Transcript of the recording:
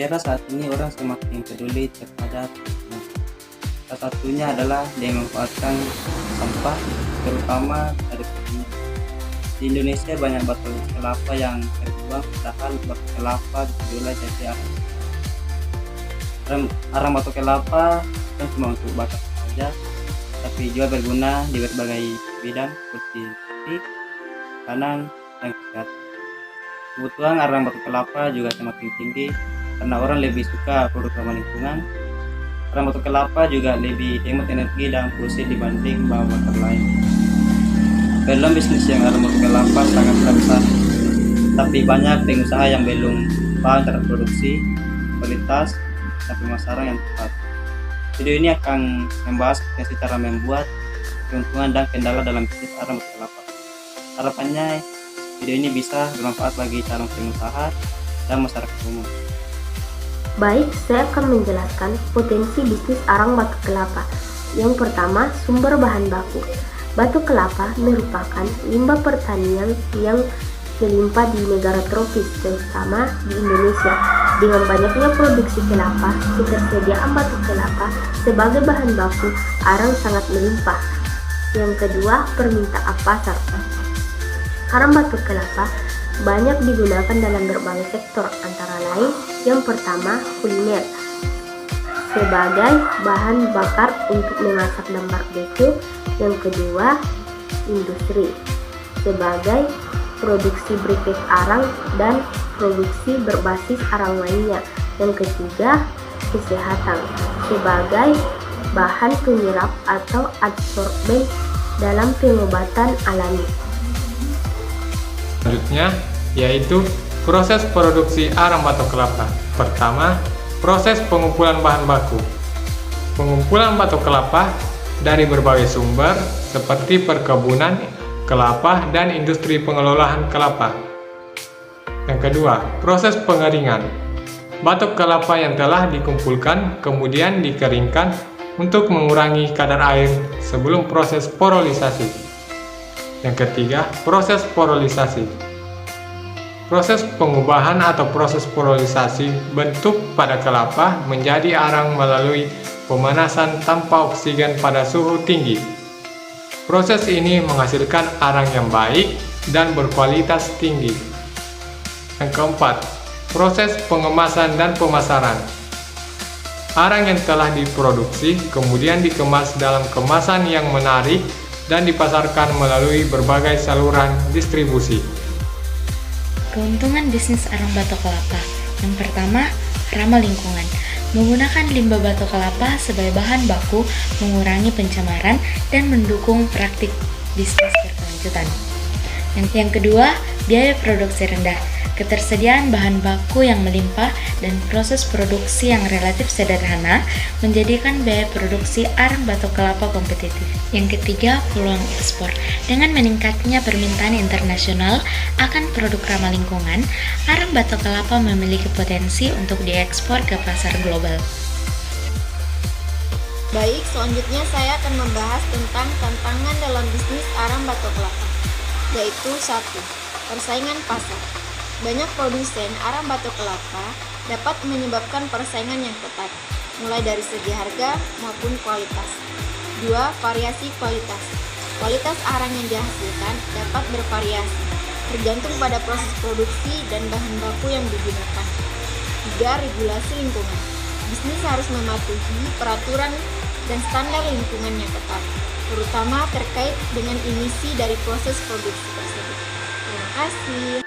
era saat ini orang semakin peduli terhadap lingkungan. Salah satunya adalah dengan memanfaatkan sampah, terutama dari pertanian. Di Indonesia banyak batu kelapa yang terbuang, padahal batu kelapa diolah jadi arang batu kelapa bukan cuma untuk bakar saja, tapi juga berguna di berbagai bidang seperti listrik, makanan, dan kesehatan. Kebutuhan arang batu kelapa juga semakin tinggi karena orang lebih suka produk ramah lingkungan. Arang batu kelapa juga lebih hemat energi dan fosil dibanding bahan bakar lain. Dalam bisnis yang arang batu kelapa sangatlah besar, tapi banyak pengusaha yang belum paham terhadap produksi, kualitas, dan pemasaran yang tepat. Video ini akan membahas potensi cara membuat, keuntungan, dan kendala dalam bisnis arang batu kelapa. Harapannya video ini bisa bermanfaat bagi calon pengusaha dan masyarakat umum. Baik, saya akan menjelaskan potensi bisnis arang batu kelapa. Yang pertama, sumber bahan baku. Batu kelapa merupakan limbah pertanian yang melimpah di negara tropis, terutama di Indonesia. Dengan banyaknya produksi kelapa, ketersediaan batu kelapa sebagai bahan baku arang sangat melimpah. Yang kedua, permintaan pasar. Arang batu kelapa banyak digunakan dalam berbagai sektor, antara lain yang pertama kuliner sebagai bahan bakar untuk memasak dan barbeque, yang kedua industri sebagai produksi briket arang dan produksi berbasis arang lainnya, yang ketiga kesehatan sebagai bahan penyerap atau adsorben dalam pengobatan alami. Selanjutnya yaitu proses produksi arang batu kelapa. Pertama, proses pengumpulan bahan baku. Pengumpulan batu kelapa dari berbagai sumber seperti perkebunan kelapa dan industri pengelolaan kelapa. Yang kedua, proses pengeringan. Batu kelapa yang telah dikumpulkan kemudian dikeringkan untuk mengurangi kadar air sebelum proses porolisasi. Yang ketiga, proses porolisasi. Proses pengubahan atau proses porolisasi bentuk pada kelapa menjadi arang melalui pemanasan tanpa oksigen pada suhu tinggi. Proses ini menghasilkan arang yang baik dan berkualitas tinggi. Yang keempat, proses pengemasan dan pemasaran. Arang yang telah diproduksi kemudian dikemas dalam kemasan yang menarik dan dipasarkan melalui berbagai saluran distribusi. Keuntungan bisnis arang batu kelapa. Yang pertama, ramah lingkungan. Menggunakan limbah batu kelapa sebagai bahan baku mengurangi pencemaran dan mendukung praktik bisnis berkelanjutan. Yang kedua, biaya produksi rendah. Ketersediaan bahan baku yang melimpah dan proses produksi yang relatif sederhana menjadikan biaya produksi arang batu kelapa kompetitif. Yang ketiga, peluang ekspor. Dengan meningkatnya permintaan internasional akan produk ramah lingkungan, arang batu kelapa memiliki potensi untuk diekspor ke pasar global. Baik, selanjutnya saya akan membahas tentang tantangan dalam bisnis arang batu kelapa, yaitu 1. Persaingan pasar. Banyak produsen arang batu kelapa dapat menyebabkan persaingan yang ketat, mulai dari segi harga maupun kualitas. 2. Variasi kualitas. Kualitas arang yang dihasilkan dapat bervariasi, tergantung pada proses produksi dan bahan baku yang digunakan. 3. Regulasi lingkungan. Bisnis harus mematuhi peraturan dan standar lingkungan yang ketat, terutama terkait dengan emisi dari proses produksi tersebut. Terima kasih.